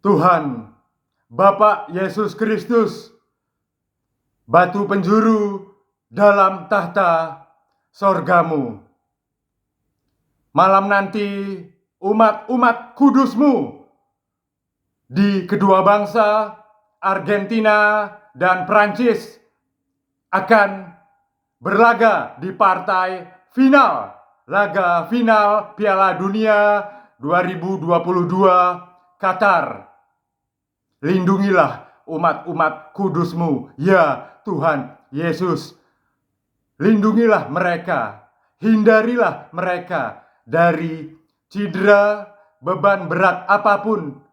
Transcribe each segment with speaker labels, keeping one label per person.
Speaker 1: Tuhan, Bapa Yesus Kristus, batu penjuru dalam tahta sorgamu. Malam nanti umat-umat kudusmu di kedua bangsa Argentina dan Prancis akan berlaga di partai final, laga final Piala Dunia 2022 Qatar. Lindungilah umat-umat kudusmu, ya Tuhan Yesus. Lindungilah mereka, hindarilah mereka dari cedera, beban berat apapun.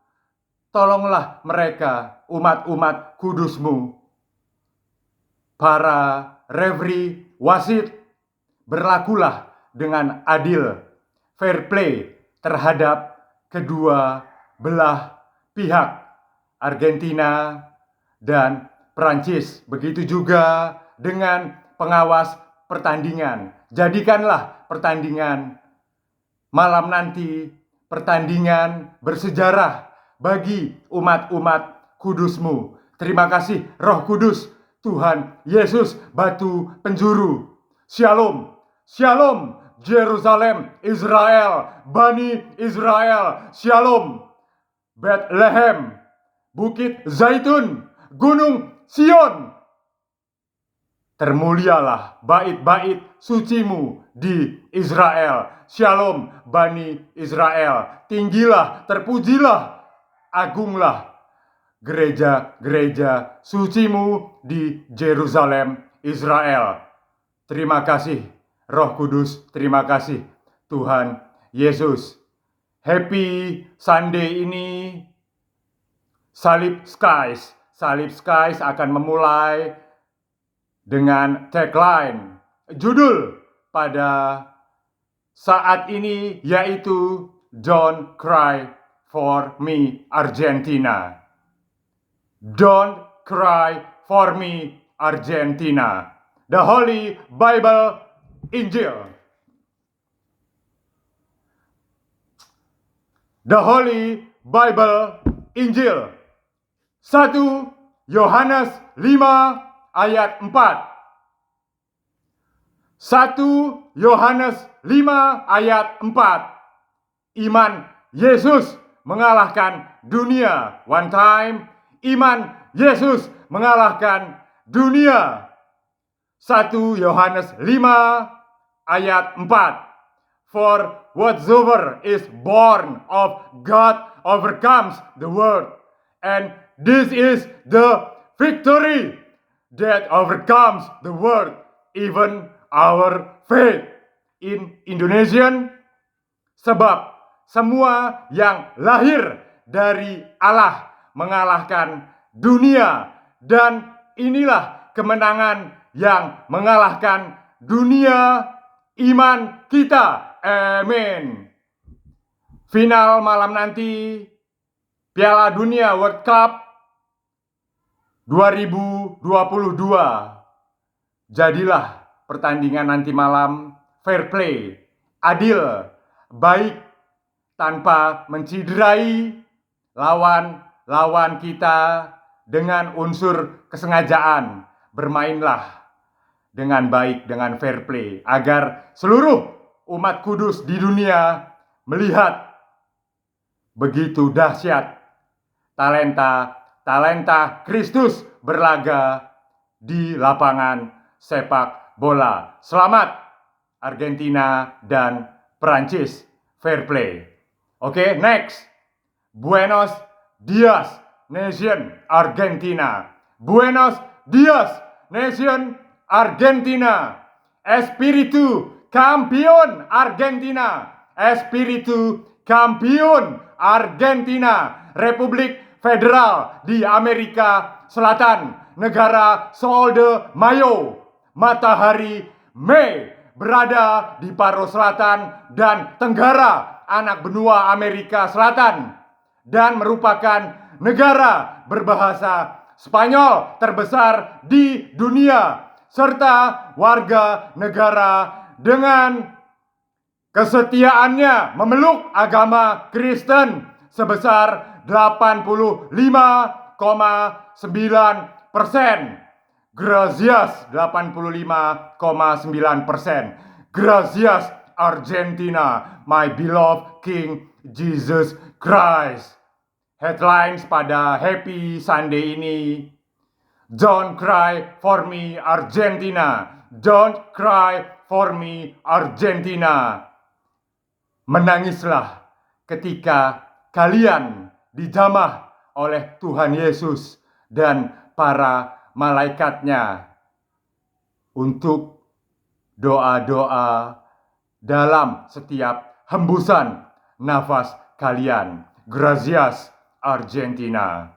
Speaker 1: Tolonglah mereka, umat-umat kudusmu. Para referi, wasit, berlakulah dengan adil, fair play terhadap kedua belah pihak, Argentina dan Prancis. Begitu juga dengan pengawas pertandingan. Jadikanlah pertandingan malam nanti pertandingan bersejarah bagi umat-umat kudusmu. Terima kasih Roh Kudus, Tuhan Yesus, batu penjuru. Shalom, shalom, Yerusalem, Israel, Bani Israel. Shalom, Bethlehem, Bukit Zaitun, Gunung Sion. Termulialah bait-bait sucimu di Israel. Shalom, Bani Israel. Tinggilah, terpujilah, agunglah gereja-gereja sucimu di Yerusalem, Israel. Terima kasih Roh Kudus, terima kasih Tuhan Yesus. Happy Sunday ini Salib Skies akan memulai dengan tagline, judul pada saat ini yaitu Don't Cry for Me Argentina. Don't cry for me Argentina. The Holy Bible Injil. The Holy Bible Injil. 1 Yohanes 5 ayat 4. 1 Yohanes 5 ayat 4. Iman Yesus mengalahkan dunia. One time, iman Yesus mengalahkan dunia. 1 Yohanes 5 ayat 4. For whatsoever is born of God overcomes the world. And this is the victory that overcomes the world, even our faith. In Indonesian, sebab semua yang lahir dari Allah mengalahkan dunia, dan inilah kemenangan yang mengalahkan dunia, iman kita. Amin. Final malam nanti Piala Dunia World Cup 2022. Jadilah pertandingan nanti malam fair play, adil, baik, tanpa menciderai lawan kita dengan unsur kesengajaan. Bermainlah dengan baik, dengan fair play, agar seluruh umat kudus di dunia melihat begitu dahsyat talenta Kristus berlaga di lapangan sepak bola. Selamat Argentina dan Prancis, fair play. Oke, next. Buenos Dias Nation Argentina. Buenos Dias Nation Argentina. Espiritu Campeón Argentina. Espiritu Campeón Argentina. Republik Federal di Amerika Selatan, negara Sol de Mayo, matahari Mei, berada di paruh selatan dan tenggara anak benua Amerika Selatan, dan merupakan negara berbahasa Spanyol terbesar di dunia, serta warga negara dengan kesetiaannya memeluk agama Kristen sebesar 85,9%. Gracias 85,9%. Gracias Argentina, my beloved King Jesus Christ. Headlines pada Happy Sunday ini. Don't cry for me Argentina. Don't cry for me Argentina. Menangislah ketika kalian dijamah oleh Tuhan Yesus dan para malaikatnya untuk doa-doa dalam setiap hembusan nafas kalian. Gracias Argentina.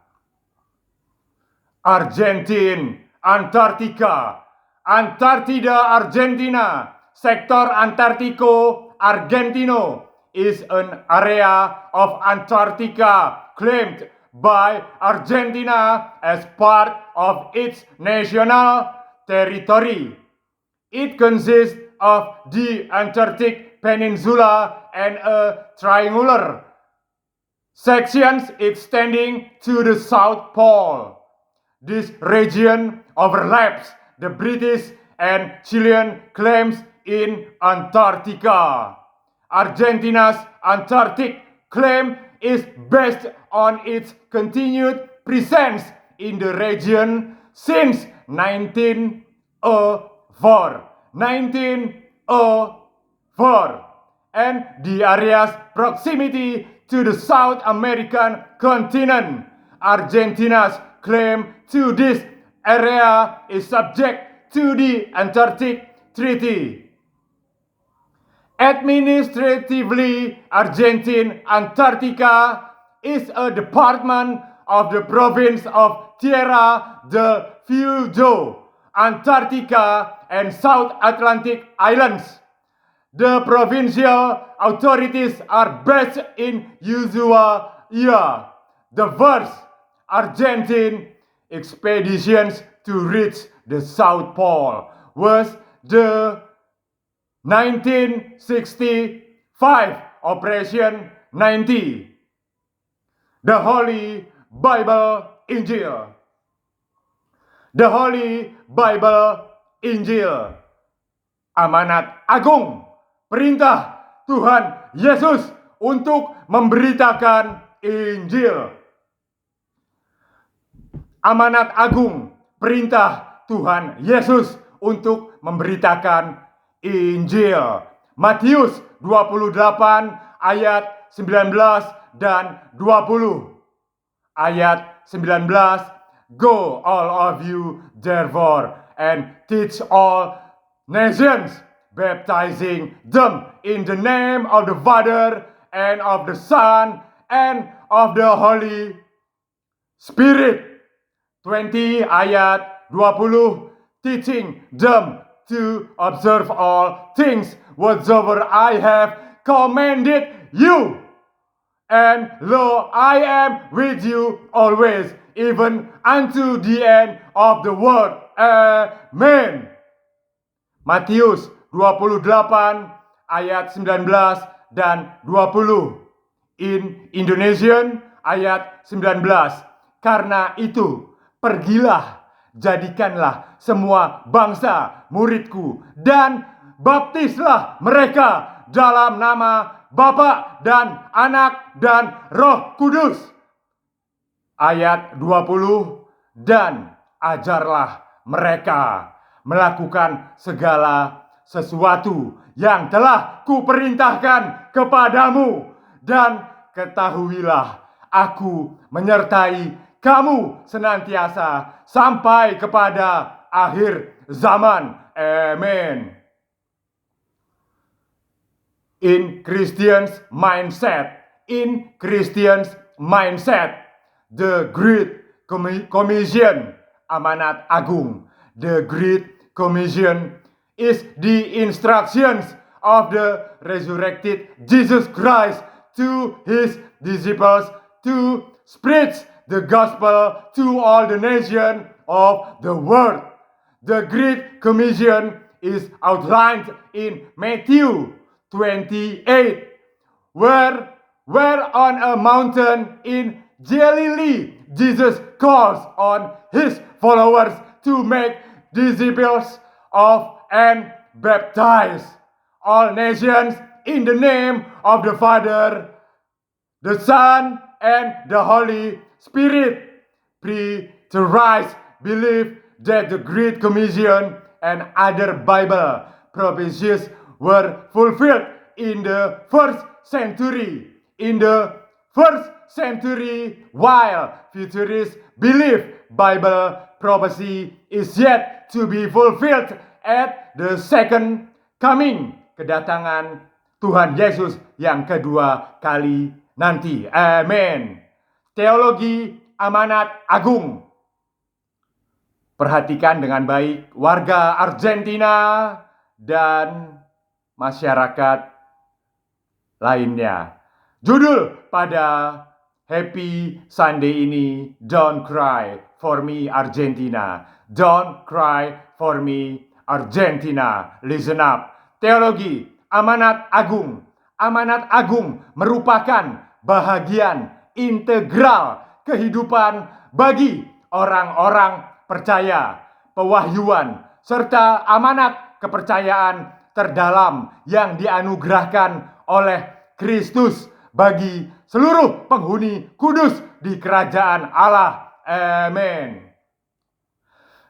Speaker 1: Argentin, Antartika, Antartida, Argentina, Sector Antartico Argentino is an area of Antarctica claimed by Argentina as part of its national territory. It consists of the Antarctic Peninsula and a triangular sections extending to the South Pole. This region overlaps the British and Chilean claims in Antarctica. Argentina's Antarctic claim is based on its continued presence in the region since 1904. And the area's proximity to the South American continent. Argentina's claim to this area is subject to the Antarctic Treaty. Administratively, Argentine Antarctica is a department of the province of Tierra del Fuego, Antarctica and South Atlantic Islands. The provincial authorities are based in Ushuaia. The first Argentine expeditions to reach the South Pole was the 1965 Operation 90. The Holy Bible Injil. The Holy Bible Injil. Amanat agung, perintah Tuhan Yesus untuk memberitakan Injil. Amanat agung, perintah Tuhan Yesus untuk memberitakan Injil. Matius 28 ayat 19 dan 20. Ayat 19, Go all of you therefore and teach all nations, baptizing them in the name of the Father and of the Son and of the Holy Spirit. 20 ayat 20, teaching them to observe all things whatsoever I have commanded you. And lo, I am with you always, even unto the end of the world. Amen. Matius 28 ayat 19 dan 20. In Indonesian ayat 19. Karena itu, pergilah, jadikanlah semua bangsa muridku dan baptislah mereka dalam nama Bapa dan Anak dan Roh Kudus. Ayat 20, dan ajarlah mereka melakukan segala sesuatu yang telah kuperintahkan kepadamu, dan ketahuilah aku menyertai kamu senantiasa sampai kepada akhir zaman. Amen. In Christians' mindset, the Great Commission, amanat agung, the Great Commission is the instructions of the resurrected Jesus Christ to his disciples to spread the gospel to all the nations of the world. The Great Commission is outlined in Matthew 28, where on a mountain in Galilee, Jesus calls on his followers to make disciples of and baptize all nations in the name of the Father, the Son, and the Holy Spirit. Preterists believe that the Great Commission and other Bible prophecies were fulfilled in the first century. While futurists believe Bible prophecy is yet to be fulfilled at the second coming, kedatangan Tuhan Yesus yang kedua kali nanti. Amin. Teologi amanat agung. Perhatikan dengan baik warga Argentina dan masyarakat lainnya. Judul pada Happy Sunday ini, Don't Cry for Me Argentina. Don't cry for me Argentina. Listen up. Teologi amanat agung. Amanat agung merupakan bahagian integral kehidupan bagi orang-orang percaya. Pewahyuan serta amanat kepercayaan terdalam yang dianugerahkan oleh Kristus bagi seluruh penghuni kudus di kerajaan Allah. Amin.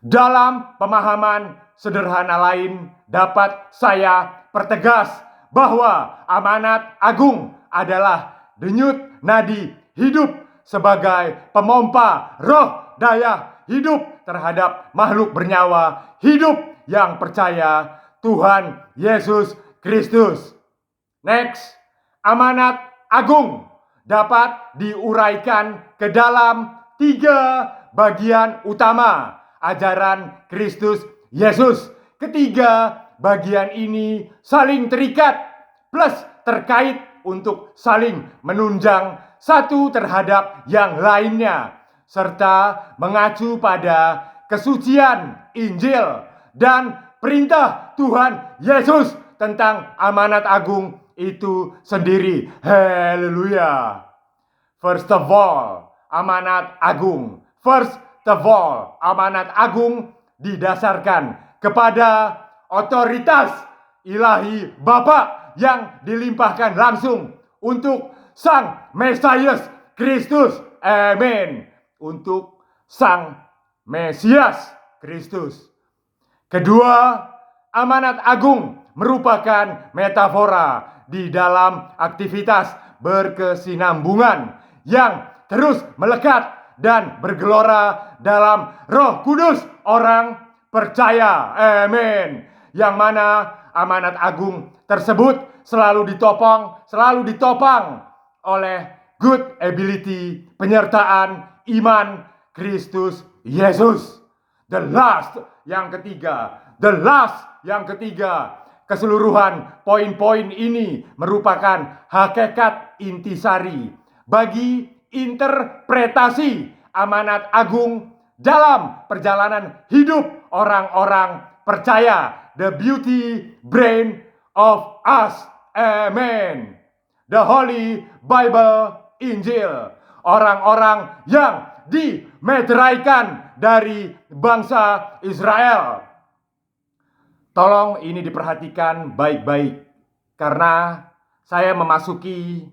Speaker 1: Dalam pemahaman sederhana lain dapat saya pertegas bahwa amanat agung adalah denyut nadi hidup sebagai pemompa roh daya hidup terhadap makhluk bernyawa hidup yang percaya Tuhan Yesus Kristus. Next, amanat agung dapat diuraikan ke dalam 3 bagian utama ajaran Kristus Yesus. Ketiga bagian ini saling terikat plus terkait untuk saling menunjang satu terhadap yang lainnya, serta mengacu pada kesucian Injil dan perintah Tuhan Yesus tentang amanat agung itu sendiri. Haleluya. First of all, amanat agung didasarkan kepada otoritas ilahi Bapa yang dilimpahkan langsung untuk Sang Mesias Kristus. Amin. Untuk Sang Mesias Kristus. Kedua, amanat agung merupakan metafora di dalam aktivitas berkesinambungan yang terus melekat dan bergelora dalam Roh Kudus orang percaya. Amin. Yang mana amanat agung tersebut selalu ditopang oleh good ability, penyertaan iman Kristus Yesus. The last yang ketiga, keseluruhan poin-poin ini merupakan hakikat intisari bagi interpretasi amanat agung dalam perjalanan hidup orang-orang percaya. The beauty brain of us. Amen. The Holy Bible Injil. Orang-orang yang dimeteraikan dari bangsa Israel. Tolong ini diperhatikan baik-baik karena saya memasuki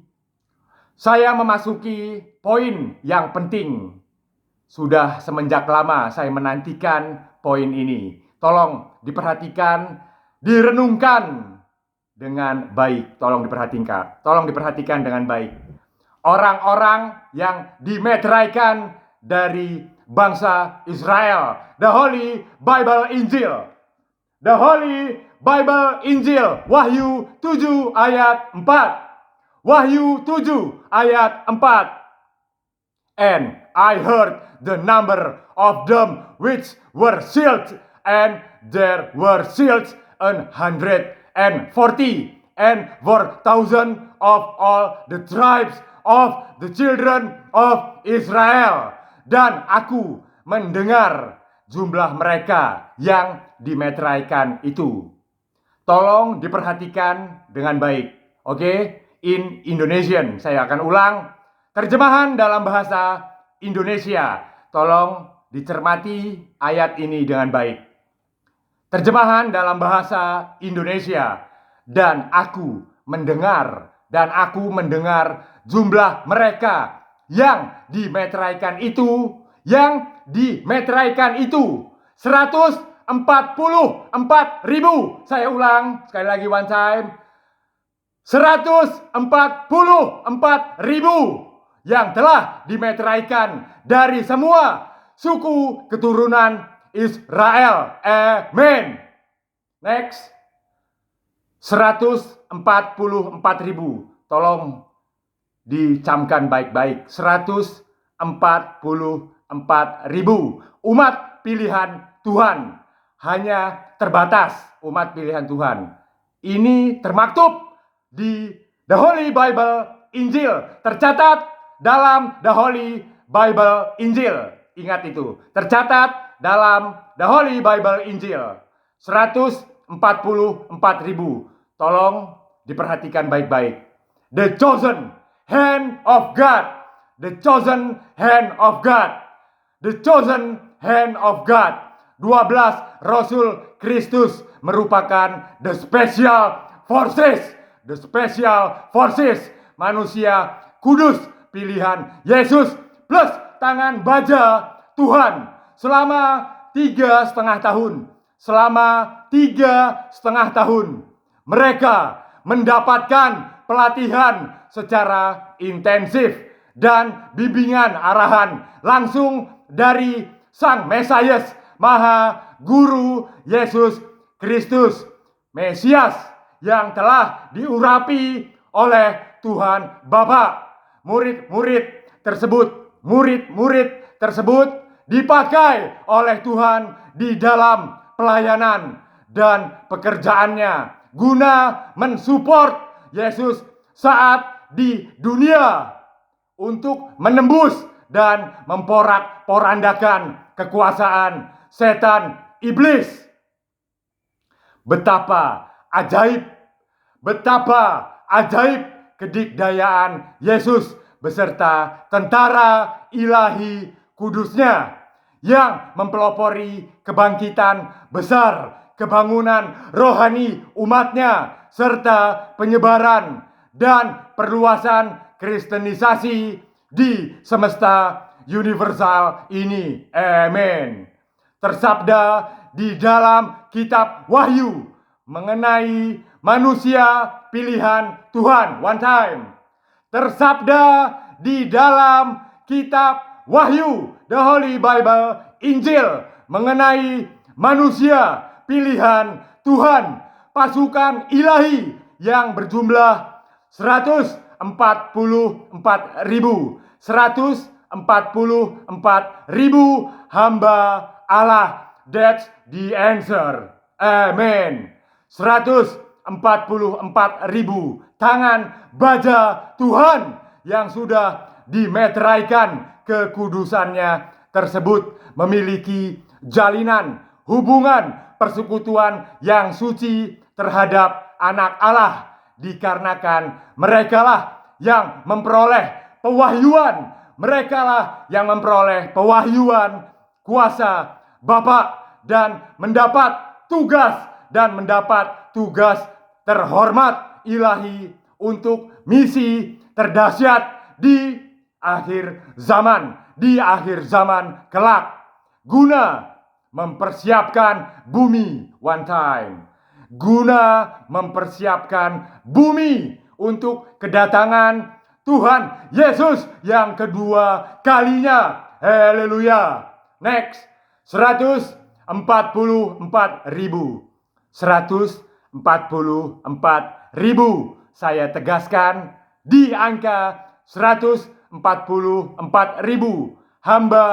Speaker 1: poin yang penting. Sudah semenjak lama saya menantikan poin ini. Tolong diperhatikan, direnungkan dengan baik. Tolong diperhatikan dengan baik. Orang-orang yang dimeteraikan dari bangsa Israel. The Holy Bible Injil. The Holy Bible Injil. Wahyu 7 ayat 4. Wahyu 7 ayat 4. And I heard the number of them which were sealed, and there were sealed 144,000 of all the tribes of the children of Israel. Dan aku mendengar jumlah mereka yang dimeteraikan itu. Tolong diperhatikan dengan baik. Oke? In Indonesian, saya akan ulang. Terjemahan dalam bahasa Indonesia. Tolong dicermati ayat ini dengan baik. Terjemahan dalam bahasa Indonesia. Dan aku mendengar jumlah mereka yang dimeteraikan itu 144.000. Saya ulang sekali lagi, one time. 144.000 yang telah dimeteraikan dari semua suku keturunan Israel. Amin. Next. 144.000. Tolong dicamkan baik-baik. 144.000 umat pilihan Tuhan. Hanya terbatas umat pilihan Tuhan. Ini termaktub di The Holy Bible Injil. Tercatat dalam The Holy Bible Injil. Ingat itu. Tercatat dalam The Holy Bible Injil. 144.000. Tolong diperhatikan baik-baik. The chosen hand of God. The chosen hand of God. The chosen hand of God. 12 Rasul Kristus merupakan the special forces. The special forces. Manusia kudus pilihan Yesus plus tangan baja Tuhan selama 3,5 tahun. Selama 3,5 tahun mereka mendapatkan pelatihan secara intensif dan bimbingan arahan langsung dari Sang Mesias, Maha Guru Yesus Kristus, Mesias yang telah diurapi oleh Tuhan Bapa. Murid-murid tersebut dipakai oleh Tuhan di dalam pelayanan dan pekerjaannya guna mensupport Yesus saat di dunia untuk menembus dan memporak-porandakan kekuasaan setan iblis. Betapa ajaib kedikdayaan Yesus beserta tentara ilahi kudusnya yang mempelopori kebangkitan besar, kebangunan rohani umatnya, serta penyebaran dan perluasan kristenisasi di semesta universal ini. Amin. Tersabda di dalam kitab Wahyu mengenai manusia pilihan Tuhan. One time. Tersabda di dalam kitab Wahyu, The Holy Bible Injil, mengenai manusia pilihan Tuhan, pasukan ilahi yang berjumlah 144.000. 144.000 hamba Allah. That's the answer. Amen. 144.000 tangan baja Tuhan yang sudah dimeteraikan kekudusannya tersebut memiliki jalinan hubungan persekutuan yang suci terhadap anak Allah, dikarenakan merekalah yang memperoleh pewahyuan, merekalah yang memperoleh pewahyuan kuasa Bapa dan mendapat tugas terhormat ilahi untuk misi terdahsyat di akhir zaman kelak, guna mempersiapkan bumi. One time. Guna mempersiapkan bumi untuk kedatangan Tuhan Yesus yang kedua kalinya. Haleluya. Next. 144.000. 144.000. Saya tegaskan di angka 144.000 hamba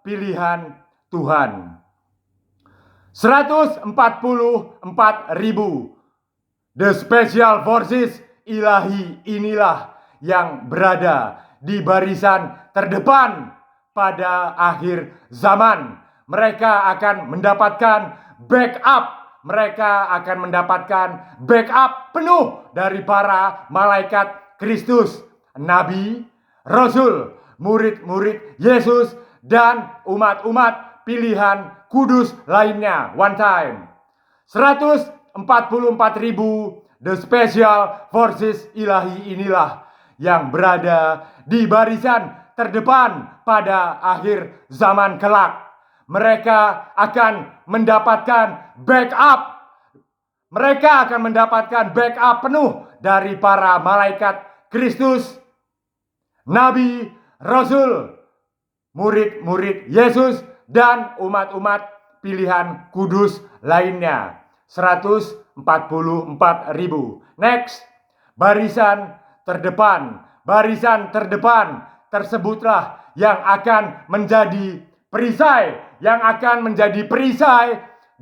Speaker 1: pilihan Tuhan. 144.000 the special forces ilahi inilah yang berada di barisan terdepan pada akhir zaman. Mereka akan mendapatkan backup penuh dari para malaikat Kristus, nabi, Rasul, murid-murid Yesus, dan umat-umat pilihan kudus lainnya. One time. 144.000 The Special Forces Ilahi inilah yang berada di barisan terdepan pada akhir zaman kelak. Mereka akan mendapatkan backup. Mereka akan mendapatkan backup penuh dari para malaikat Kristus, nabi, rasul, murid-murid Yesus, dan umat-umat pilihan kudus lainnya. 144.000. Next, barisan terdepan. Barisan terdepan tersebutlah yang akan menjadi perisai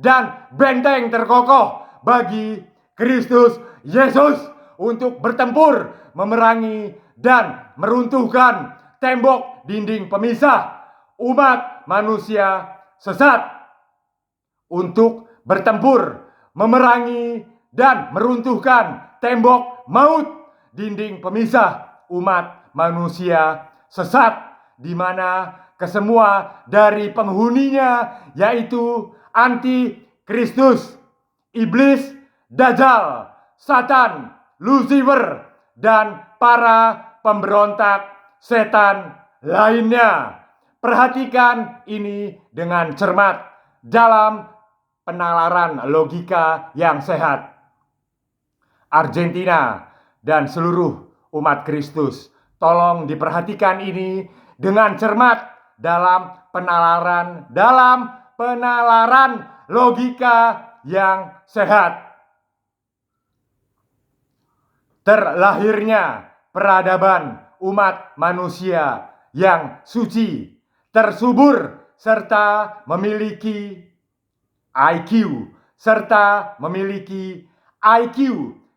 Speaker 1: dan benteng terkokoh bagi Kristus Yesus untuk bertempur, memerangi, dan meruntuhkan tembok dinding pemisah umat manusia sesat, untuk bertempur, memerangi, dan meruntuhkan tembok maut, dinding pemisah umat manusia sesat, di mana kesemua dari penghuninya, yaitu anti-Kristus, iblis, Dajjal, Satan, Lucifer, dan para pemberontak setan lainnya. Perhatikan ini dengan cermat dalam penalaran logika yang sehat. Argentina dan seluruh umat Kristus, tolong diperhatikan ini dengan cermat dalam penalaran logika yang sehat. Terlahirnya peradaban umat manusia yang suci, tersubur, serta memiliki IQ,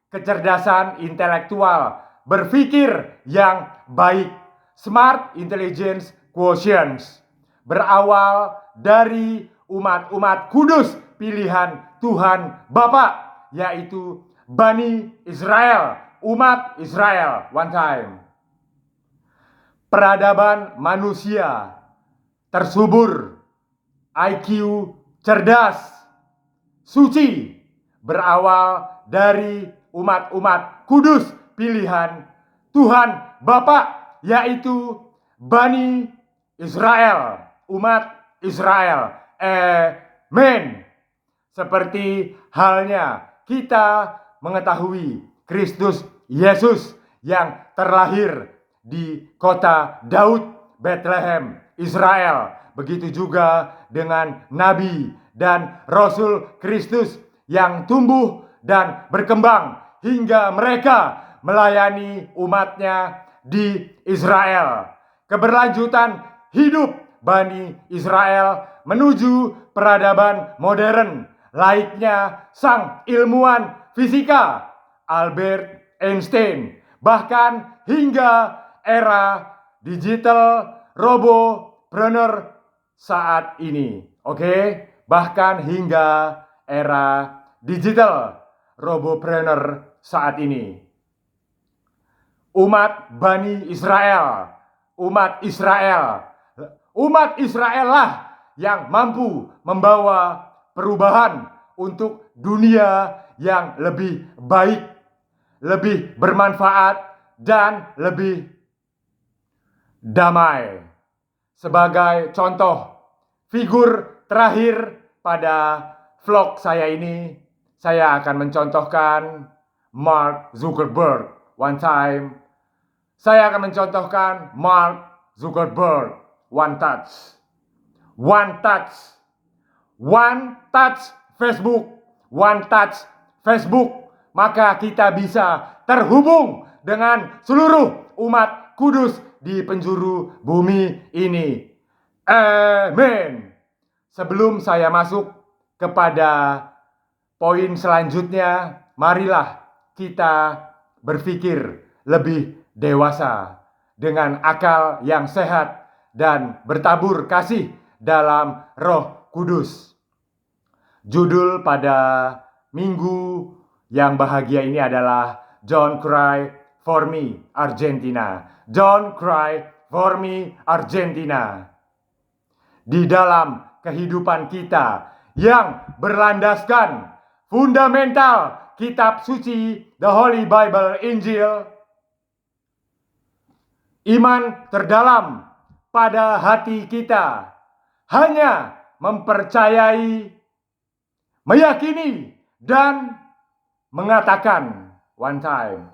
Speaker 1: kecerdasan intelektual, berpikir yang baik, smart intelligence quotient, berawal dari umat-umat kudus pilihan Tuhan Bapa, yaitu Bani Israel, umat Israel. One time. Peradaban manusia tersubur, IQ cerdas, suci, berawal dari umat-umat kudus pilihan Tuhan Bapa, yaitu Bani Israel, umat Israel. Amen. Seperti halnya kita mengetahui Kristus Yesus yang terlahir di kota Daud, Bethlehem, Israel. Begitu juga dengan Nabi dan Rasul Kristus yang tumbuh dan berkembang hingga mereka melayani umatnya di Israel. Keberlanjutan hidup Bani Israel menuju peradaban modern, laiknya sang ilmuwan fisika Albert Einstein, bahkan hingga era digital robopreneur saat ini. Oke, bahkan hingga era digital robopreneur saat ini. Umat Bani Israel, umat Israel lah yang mampu membawa perubahan untuk dunia yang lebih baik, lebih bermanfaat, dan lebih damai. Sebagai contoh, figur terakhir pada vlog saya ini, saya akan mencontohkan Mark Zuckerberg. One time. Saya akan mencontohkan Mark Zuckerberg. One touch. One touch. One touch Facebook. One touch Facebook. Maka kita bisa terhubung dengan seluruh umat kudus di penjuru bumi ini. Amin. Sebelum saya masuk kepada poin selanjutnya, marilah kita berpikir lebih dewasa dengan akal yang sehat dan bertabur kasih dalam Roh Kudus. Judul pada minggu yang bahagia ini adalah Don't Cry for me, Argentina. Don't cry for me, Argentina. Di dalam kehidupan kita yang berlandaskan fundamental kitab suci, the Holy Bible, Injil, iman terdalam pada hati kita hanya mempercayai, meyakini, dan mengatakan one time.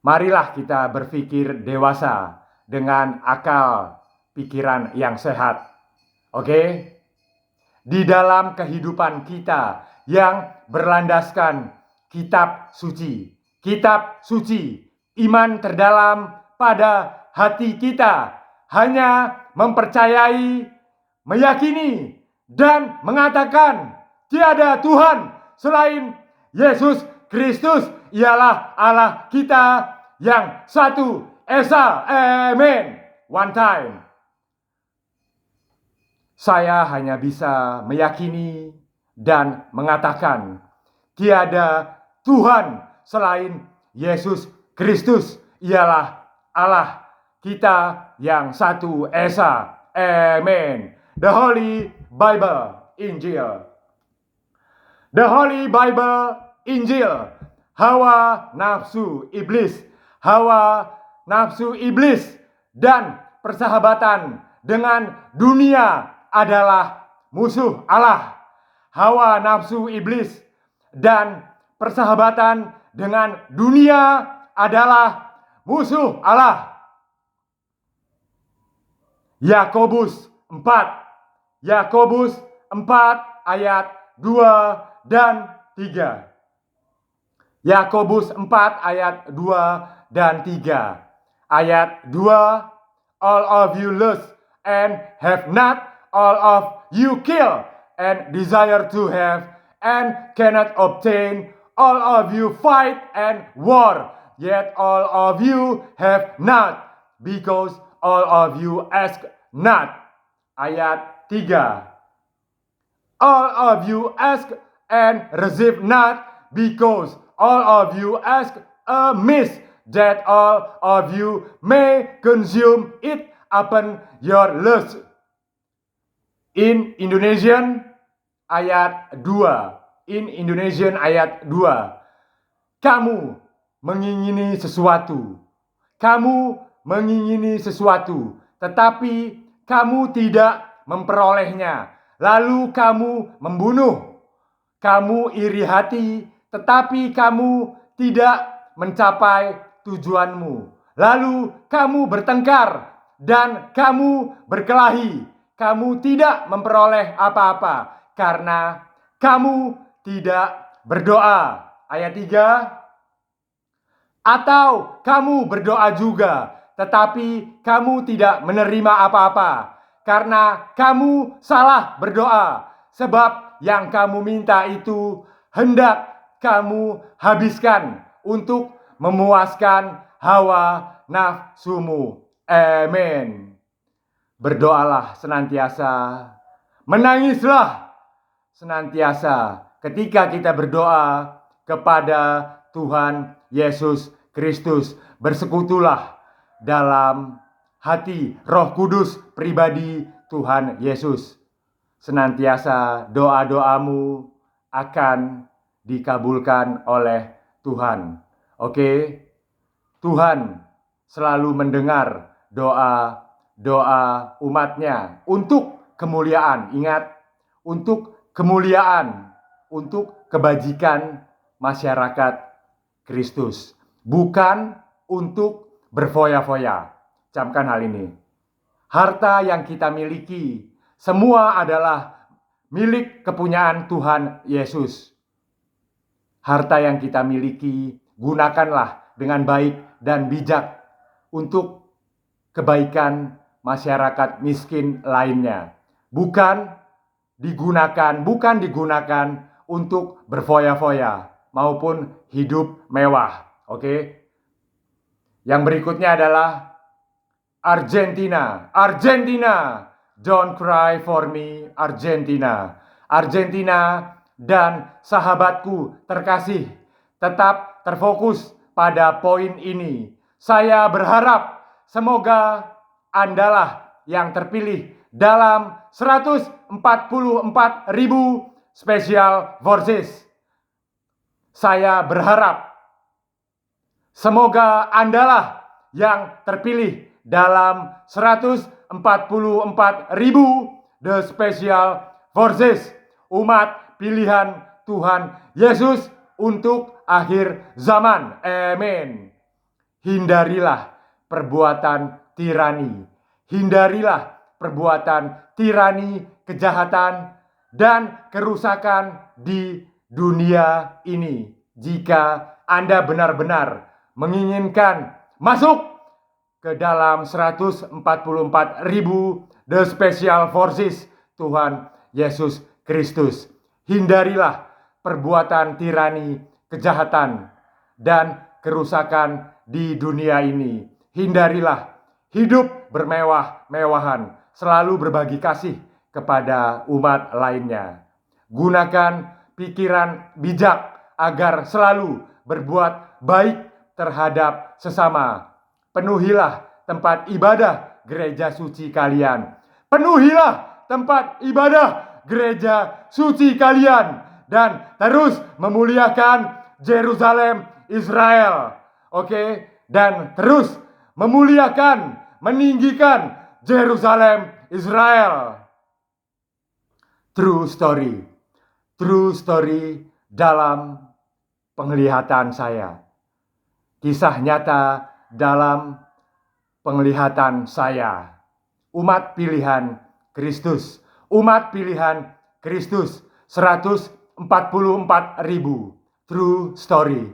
Speaker 1: Marilah kita berpikir dewasa dengan akal pikiran yang sehat. Oke? Di dalam kehidupan kita yang berlandaskan kitab suci. Kitab suci, iman terdalam pada hati kita hanya mempercayai, meyakini, dan mengatakan tiada Tuhan selain Yesus Kristus, ialah Allah kita yang satu esa. Amin. One time. Saya hanya bisa meyakini dan mengatakan tiada Tuhan selain Yesus Kristus, ialah Allah kita yang satu esa. Amin. The Holy Bible, Injil. The Holy Bible, Injil. Hawa nafsu iblis. Hawa nafsu iblis dan persahabatan dengan dunia adalah musuh Allah. Hawa nafsu iblis dan persahabatan dengan dunia adalah musuh Allah. Yakobus 4. Yakobus 4 ayat 2 dan 3. Yakobus 4 ayat 2 dan 3. Ayat 2. All of you lust and have not, all of you kill and desire to have and cannot obtain, all of you fight and war, yet all of you have not, because all of you ask not. Ayat 3. All of you ask and receive not, because all of you ask amiss, that all of you may consume it upon your lust. In Indonesian ayat 2. In Indonesian ayat 2. Kamu mengingini sesuatu. Kamu mengingini sesuatu, tetapi kamu tidak memperolehnya. Lalu kamu membunuh. Kamu iri hati, tetapi kamu tidak mencapai tujuanmu. Lalu kamu bertengkar dan kamu berkelahi. Kamu tidak memperoleh apa-apa karena kamu tidak berdoa. Ayat 3. Atau kamu berdoa juga, tetapi kamu tidak menerima apa-apa karena kamu salah berdoa. Sebab yang kamu minta itu hendak kamu habiskan untuk memuaskan hawa nafsumu. Amin. Berdoalah senantiasa, menangislah senantiasa ketika kita berdoa kepada Tuhan Yesus Kristus. Bersekutulah dalam hati Roh Kudus pribadi Tuhan Yesus. Senantiasa doa-doamu akan dikabulkan oleh Tuhan. Oke? Tuhan selalu mendengar doa umatnya untuk kemuliaan. Ingat, untuk kemuliaan, untuk kebajikan masyarakat Kristus, bukan untuk berfoya-foya. Camkan hal ini. Harta yang kita miliki semua adalah milik kepunyaan Tuhan Yesus. Harta yang kita miliki gunakanlah dengan baik dan bijak untuk kebaikan masyarakat miskin lainnya. Bukan digunakan untuk berfoya-foya maupun hidup mewah. Oke? Yang berikutnya adalah Argentina. Argentina, don't cry for me, Argentina. Argentina dan sahabatku terkasih, tetap terfokus pada poin ini. Saya berharap semoga Andalah yang terpilih dalam 144.000 Special Forces. Saya berharap semoga Andalah yang terpilih dalam 144.000 The Special Forces, umat pilihan Tuhan Yesus untuk akhir zaman. Amin. Hindarilah perbuatan tirani. Hindarilah perbuatan tirani, kejahatan, dan kerusakan di dunia ini. Jika Anda benar-benar menginginkan masuk ke dalam 144.000 The Special Forces Tuhan Yesus Kristus, hindarilah perbuatan tirani, kejahatan, dan kerusakan di dunia ini. Hindarilah hidup bermewah-mewahan, selalu berbagi kasih kepada umat lainnya. Gunakan pikiran bijak agar selalu berbuat baik terhadap sesama. Penuhilah tempat ibadah gereja suci kalian. Penuhilah tempat ibadah gereja suci kalian dan terus memuliakan Yerusalem, Israel. Oke, dan terus memuliakan, meninggikan Yerusalem, Israel. True story dalam penglihatan saya. Kisah nyata dalam penglihatan saya. Umat pilihan Kristus. Umat pilihan Kristus. 144.000. True story.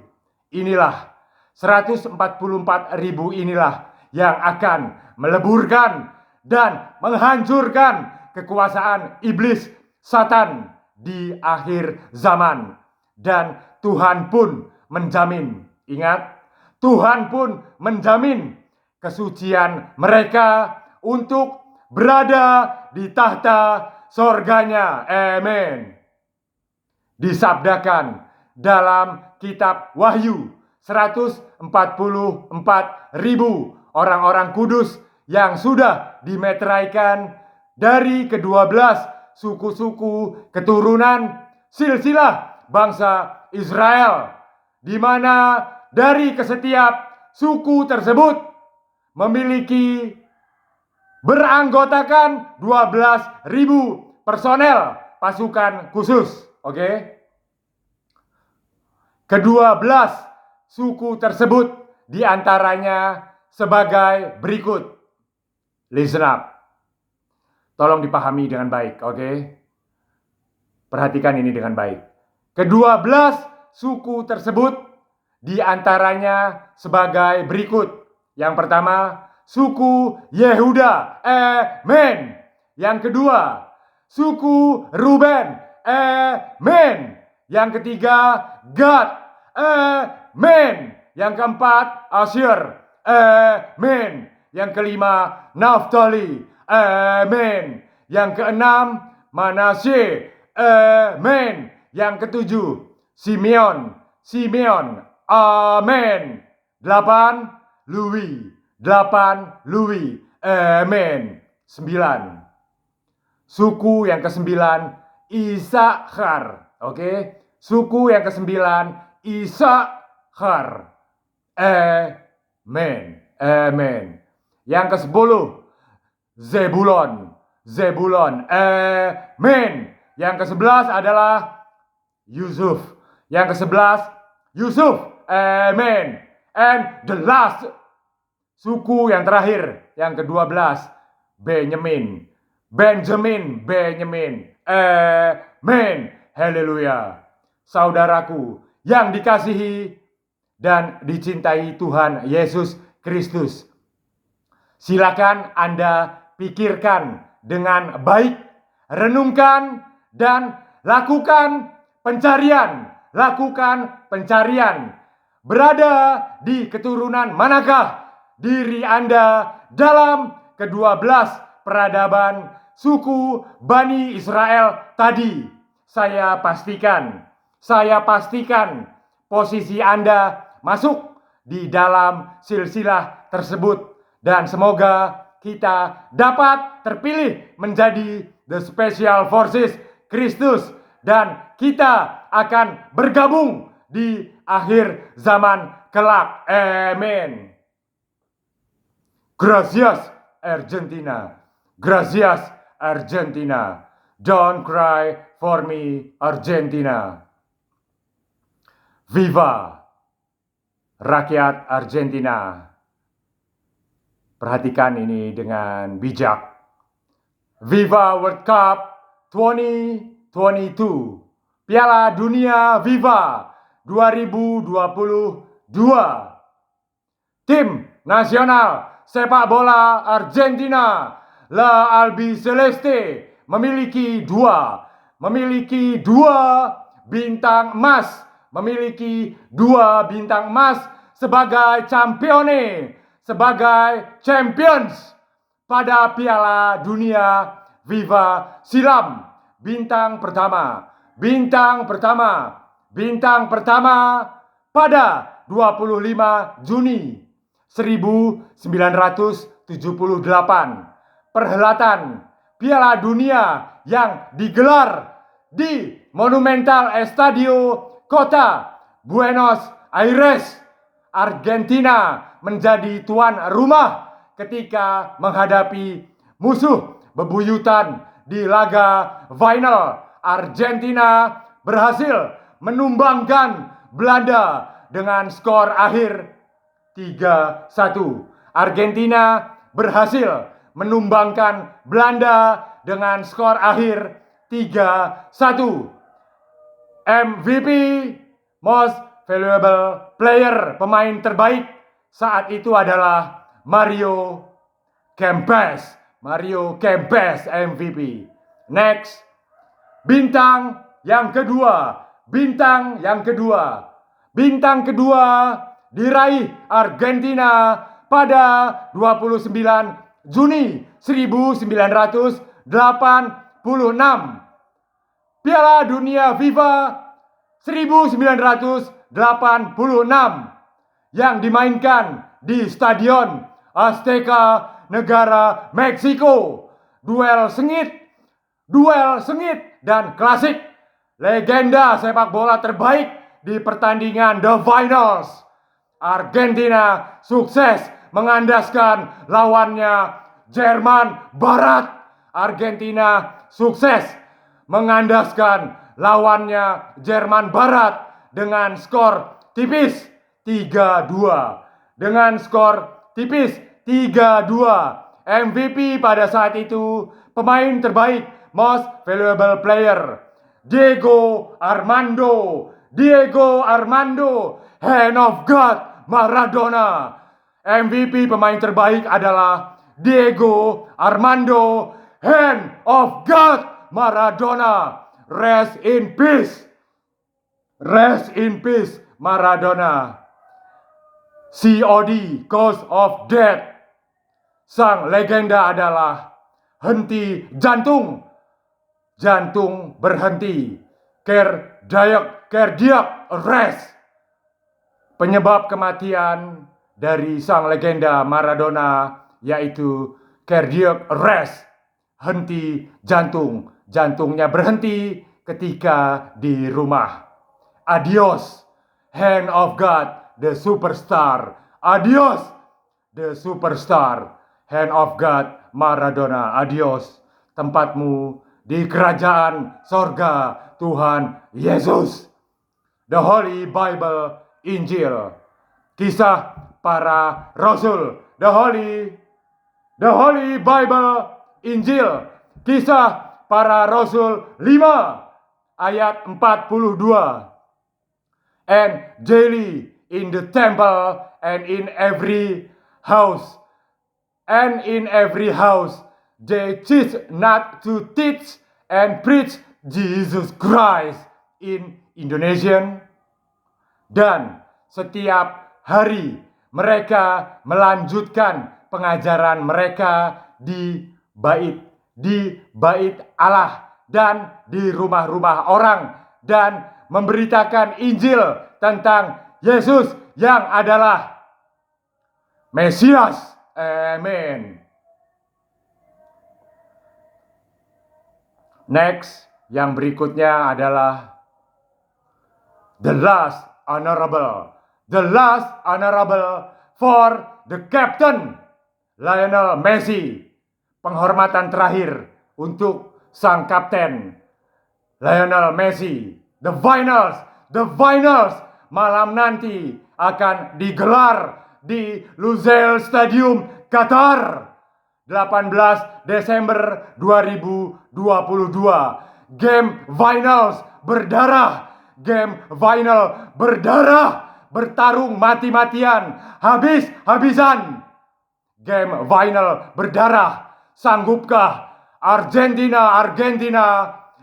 Speaker 1: Inilah 144.000 inilah yang akan meleburkan dan menghancurkan kekuasaan iblis Satan di akhir zaman. Dan Tuhan pun menjamin, ingat, Tuhan pun menjamin kesucian mereka untuk berada di tahta sorganya. Amin. Disabdakan dalam kitab Wahyu, 144.000 orang-orang kudus yang sudah dimeteraikan dari ke-12 suku-suku keturunan silsilah bangsa Israel, di mana dari setiap suku tersebut memiliki beranggotakan 12.000 personel pasukan khusus. Oke. Ke-12 suku tersebut diantaranya sebagai berikut. Listen up. Tolong dipahami dengan baik, oke? Perhatikan ini dengan baik. Ke-12 suku tersebut diantaranya sebagai berikut. Yang pertama, suku Yehuda. Amen. Yang kedua, suku Ruben. Amen. Yang ketiga, Gad. Amen. Yang keempat, Asyir. Amen. Yang kelima, Naftali. Amen. Yang keenam, Manasye. Amen. Yang ketujuh, Simeon. Amen. 8, Lewi. Amen. 9. Suku yang ke-9, Isakar. Oke. Suku yang ke-9, Isakar. Amen. Yang ke-10, Zebulon. Amen. Yang ke-11 adalah Yusuf. Yang ke-11, Yusuf. Amen. And the last, suku yang terakhir, yang ke-12, Benyamin. Amen. Haleluya. Saudaraku yang dikasihi dan dicintai Tuhan Yesus Kristus, silakan Anda pikirkan dengan baik, renungkan, dan lakukan pencarian. Berada di keturunan manakah diri Anda dalam ke-12 peradaban suku Bani Israel tadi? Saya pastikan posisi Anda masuk di dalam silsilah tersebut. Dan semoga kita dapat terpilih menjadi The Special Forces Kristus. Dan kita akan bergabung di akhir zaman kelak. Amin. Gracias, Argentina. Gracias, Argentina. Don't cry for me, Argentina. Viva rakyat Argentina. Perhatikan ini dengan bijak. Viva World Cup 2022. Piala Dunia Viva 2022. Tim nasional sepak bola Argentina, La Albiceleste, memiliki dua bintang emas, sebagai champions pada Piala Dunia Viva silam. Bintang pertama pada 25 Juni 1978. Perhelatan Piala Dunia yang digelar di Monumental Estadio Kota Buenos Aires, Argentina menjadi tuan rumah ketika menghadapi musuh bebuyutan di laga final. Argentina berhasil menumbangkan Belanda dengan skor akhir 3-1. Argentina berhasil menumbangkan Belanda dengan skor akhir 3-1. MVP, Most Valuable Player, pemain terbaik saat itu adalah Mario Kempes MVP. Next, bintang kedua diraih Argentina pada 29 Juni 1986. Piala Dunia Viva 1986 yang dimainkan di Stadion Azteca, negara Meksiko. Duel sengit dan klasik. Legenda sepak bola terbaik di pertandingan The Finals. Argentina sukses mengandaskan lawannya Jerman Barat. Argentina sukses mengandaskan lawannya Jerman Barat dengan skor tipis 3-2. MVP pada saat itu, pemain terbaik, Most Valuable Player, Diego Armando Hand of God Maradona. MVP pemain terbaik adalah Diego Armando Hand of God Maradona. Rest in peace Maradona. COD, Cause of Death. Sang legenda adalah henti jantung berhenti, cardiac arrest. Penyebab kematian dari sang legenda Maradona yaitu cardiac arrest, henti jantungnya berhenti ketika di rumah. Adios, Hand of God, the superstar. Adios, the superstar. Hand of God Maradona. Adios, tempatmu di kerajaan sorga Tuhan Yesus. The Holy Bible, Injil, Kisah Para Rasul. The Holy Bible, Injil, Kisah Para Rasul 5 ayat 42. And daily in the temple and in every house they teach not to teach and preach Jesus Christ in Indonesian. Dan setiap hari mereka melanjutkan pengajaran mereka di bait Allah dan di rumah-rumah orang, dan memberitakan Injil tentang Yesus yang adalah Mesias. Amin. Next, yang berikutnya adalah the last honorable for the captain Lionel Messi. Penghormatan terakhir untuk sang kapten Lionel Messi. The finals malam nanti akan digelar di Lusail Stadium, Qatar, 18 Desember 2022. Game final berdarah, bertarung mati-matian, habis-habisan. Game final berdarah. Sanggupkah Argentina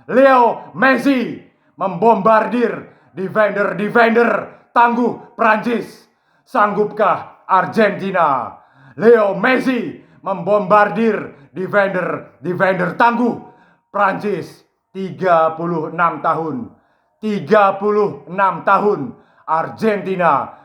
Speaker 1: Leo Messi membombardir defender tangguh Prancis? Sanggupkah Argentina Leo Messi membombardir defender tangguh Prancis? 36 tahun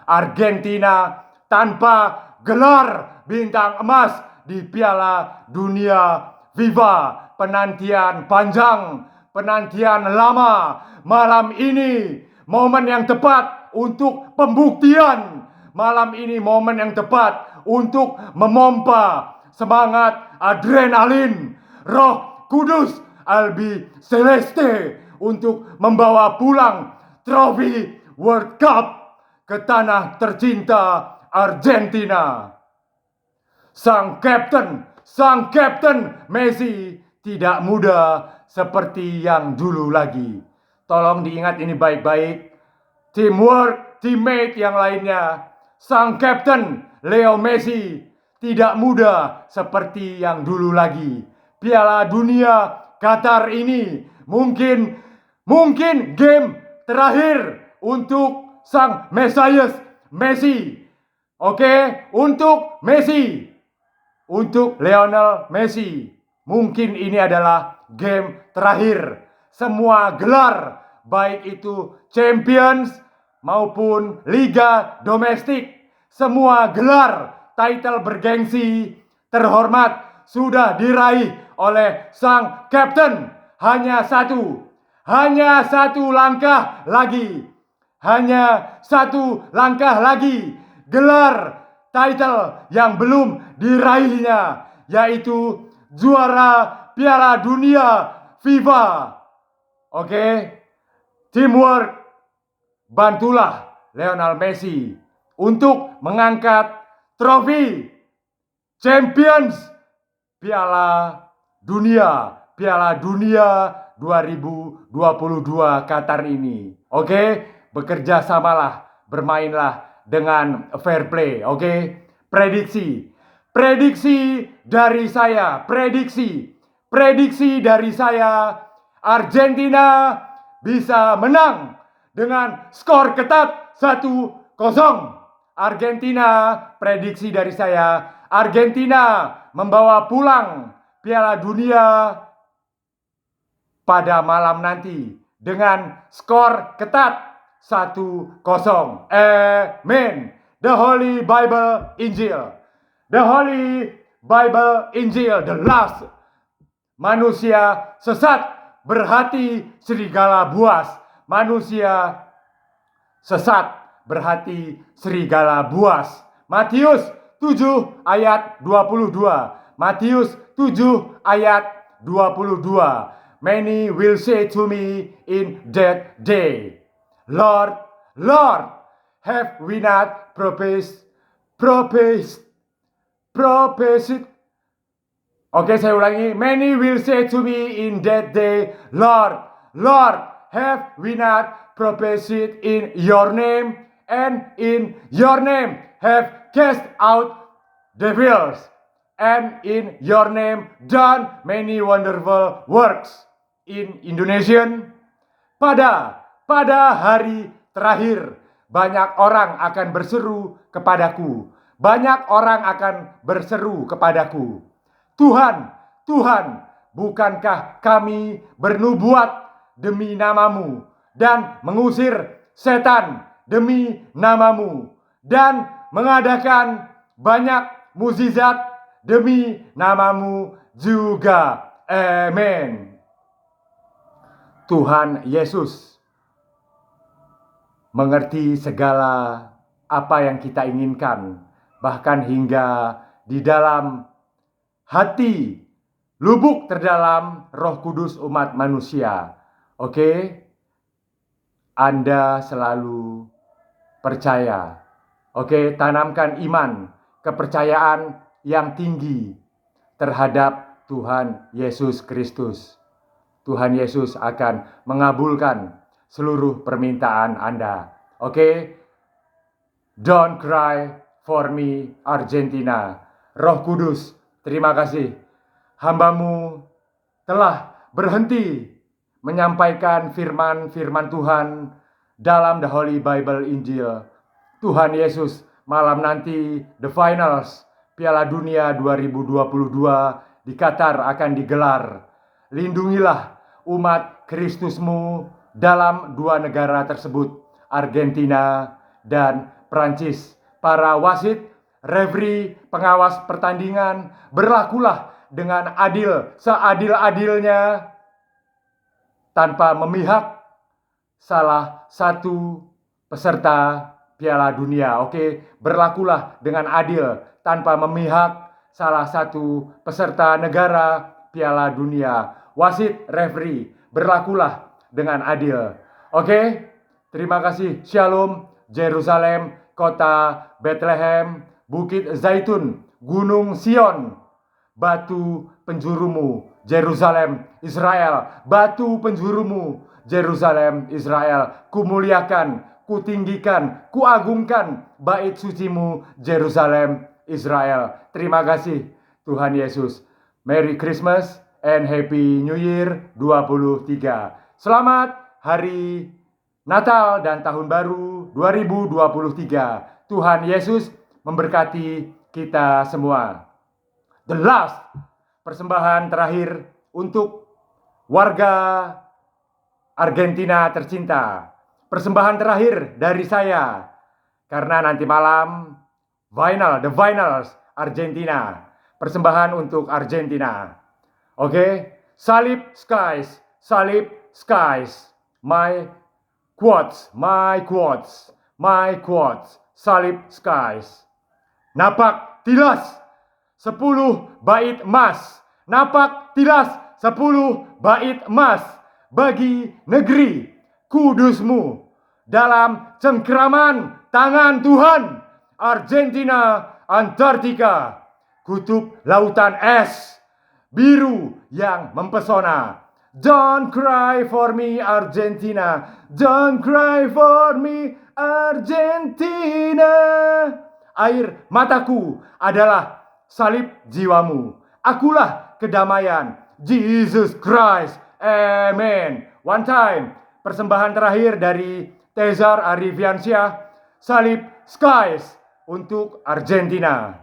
Speaker 1: Argentina tanpa gelar bintang emas di Piala Dunia. Viva, penantian panjang, penantian lama. Malam ini momen yang tepat untuk pembuktian. Malam ini momen yang tepat untuk memompa semangat adrenalin Roh Kudus Albi Celeste untuk membawa pulang trofi World Cup ke tanah tercinta Argentina. Sang kapten Messi tidak muda seperti yang dulu lagi. Tolong diingat ini baik-baik. Teamwork, teammate yang lainnya. Sang kapten Leo Messi tidak muda seperti yang dulu lagi. Piala Dunia Qatar ini mungkin game terakhir untuk sang Mesias Messi. Oke, untuk Messi. Untuk Lionel Messi, mungkin ini adalah game terakhir. Semua gelar, baik itu Champions maupun Liga Domestik, semua gelar, title bergengsi, terhormat, sudah diraih oleh sang kapten. Hanya satu langkah lagi. Hanya satu langkah lagi. Gelar title yang belum diraihnya, yaitu juara Piala Dunia FIFA. Oke, teamwork, bantulah Lionel Messi untuk mengangkat trofi Champions Piala Dunia 2022 Qatar ini. Oke, bekerja samalah, bermainlah dengan fair play. Oke, prediksi dari saya, Argentina bisa menang dengan skor ketat 1-0. Argentina, prediksi dari saya, Argentina membawa pulang Piala Dunia pada malam nanti dengan skor ketat 1-0. Amen. The Holy Bible Injil. The last. Manusia sesat berhati serigala buas. Manusia sesat berhati serigala buas. Matius 7 ayat 22. Matius 7 ayat 22. Many will say to me in that day, Lord, Lord, have we not prophesied? Oke, saya ulangi. Many will say to me in that day, Lord, Lord, have we not prophesied in your name, and in your name have cast out devils, and in your name done many wonderful works. In Indonesian, pada hari terakhir banyak orang akan berseru kepadaku. Banyak orang akan berseru kepadaku. Tuhan, Tuhan, bukankah kami bernubuat demi namamu dan mengusir setan demi namamu dan mengadakan banyak mukjizat demi namamu juga. Amin. Tuhan Yesus mengerti segala apa yang kita inginkan, bahkan hingga di dalam hati lubuk terdalam Roh Kudus umat manusia. Oke? Anda selalu percaya. Oke, tanamkan iman, kepercayaan yang tinggi terhadap Tuhan Yesus Kristus. Tuhan Yesus akan mengabulkan seluruh permintaan Anda. Oke? Don't cry for me, Argentina. Roh Kudus, terima kasih. Hamba-Mu telah berhenti menyampaikan firman-firman Tuhan dalam The Holy Bible Injil. Tuhan Yesus, malam nanti The Finals Piala Dunia 2022 di Qatar akan digelar. Lindungilah umat Kristus-Mu dalam dua negara tersebut, Argentina dan Prancis. Para wasit, referee, pengawas pertandingan, berlakulah dengan adil, seadil-adilnya, tanpa memihak salah satu peserta Piala Dunia. Oke, berlakulah dengan adil tanpa memihak salah satu peserta negara Piala Dunia. Wasit, referee, berlakulah dengan adil. Oke, terima kasih. Shalom, Yerusalem, kota Bethlehem, Bukit Zaitun, Gunung Sion, batu penjurumu, Yerusalem, Israel, batu penjurumu, Yerusalem, Israel. Kumuliakan, kutinggikan, kuagungkan bait sucimu, Yerusalem, Israel. Terima kasih Tuhan Yesus. Merry Christmas and Happy New Year 23. Selamat Hari Natal dan Tahun Baru 2023. Tuhan Yesus memberkati kita semua. The last, persembahan terakhir untuk warga Argentina tercinta. Persembahan terakhir dari saya, karena nanti malam the finals Argentina. Persembahan untuk Argentina. Oke, salib skies, my quotes, salib skies. Napak tilas 10 bait emas. Napak tilas 10 bait emas bagi negeri kudusmu dalam cengkraman tangan Tuhan. Argentina, Antartika, kutub lautan es biru yang mempesona. Don't cry for me, Argentina. Don't cry for me, Argentina. Air mataku adalah salib jiwamu. Akulah kedamaian. Jesus Christ. Amen. One time. Persembahan terakhir dari Tezar Arifiansyah. Salib skies untuk Argentina.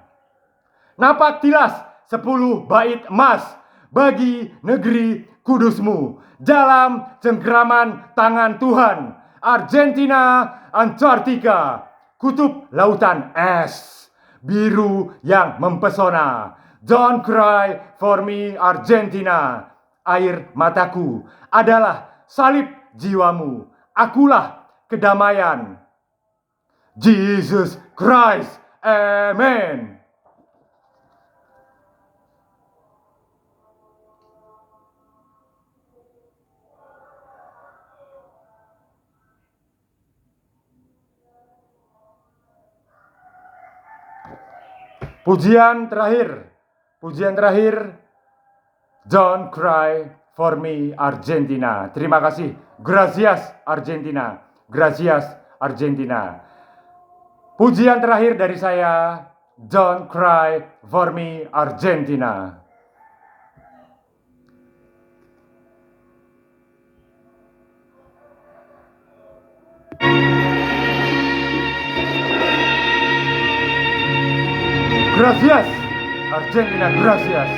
Speaker 1: Napak tilas 10 bait emas bagi negeri kudusmu dalam cengkraman tangan Tuhan. Argentina, Antartika, kutub lautan es biru yang mempesona. Don't cry for me, Argentina. Air mataku adalah salib jiwamu. Akulah kedamaian. Jesus Christ. Amen. Pujian terakhir, Don't cry for me, Argentina. Terima kasih. Gracias, Argentina. Gracias, Argentina. Pujian terakhir dari saya, Don't cry for me, Argentina. Gracias, Argentina, gracias.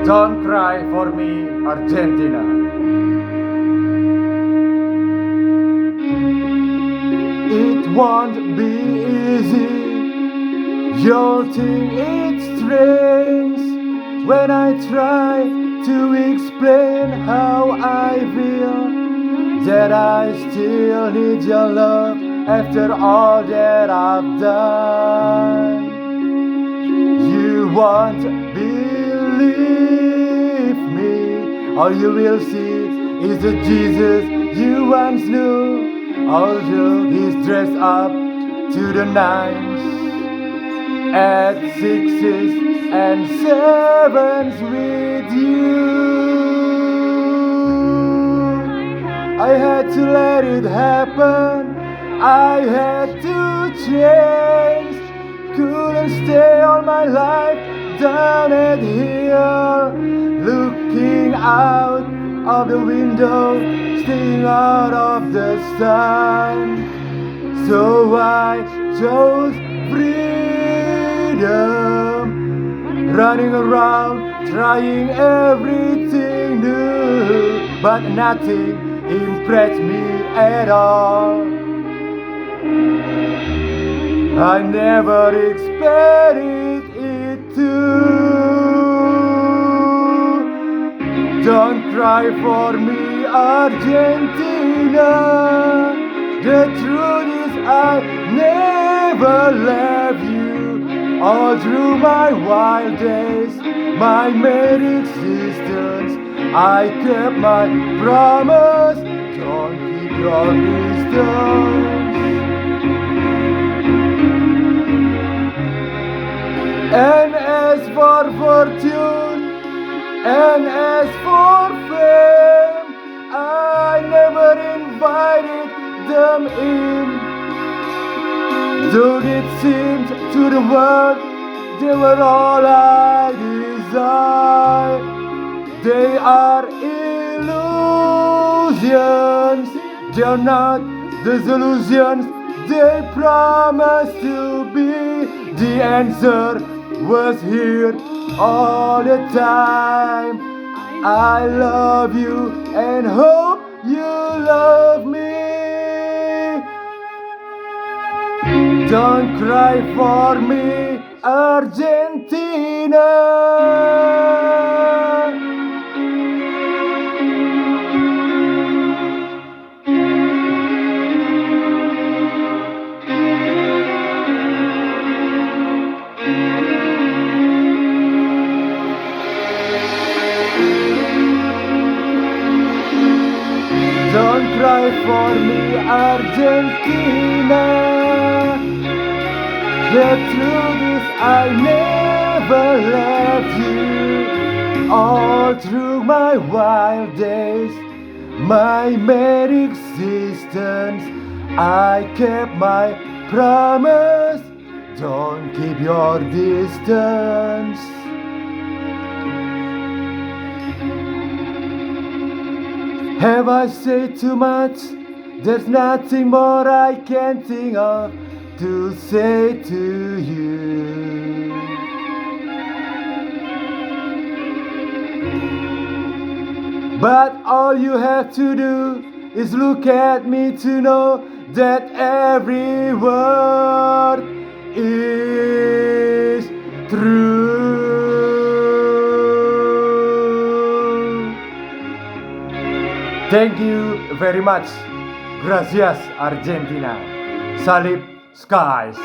Speaker 1: Don't cry for me, Argentina. It won't be easy. You'll think it's strange when I try to explain how I feel, that I still need your love after all that I've done. You won't believe me. All you will see is the Jesus you once knew, although he's dressed up to the nines at sixes and sevens with you. I had to let it happen, I had to change. Couldn't stay all my life down at hill, looking out of the window, staying out of the sun. So I chose freedom, running around, trying everything new, but nothing impressed me at all. I never expected it to. Don't cry for me, Argentina. The truth is I never left you. All through my wild days, my mere existence, I kept my promise. Don't keep your distance. And as for fortune, and as for fame, I never invited them in. Though it seemed to the world they were all I desired, they are illusions. They're not the solutions they promised to be. The answer was here all the time. I love you and hope you love me. Don't cry for me, Argentina. Don't cry for me, Argentina. The truth is I never left you. All through my wild days, my mere existence, I kept my promise. Don't keep your distance. Have I said too much? There's nothing more I can think of to say to you. But all you have to do is look at me to know that every word is true. Thank you very much. Gracias, Argentina. Salib skies.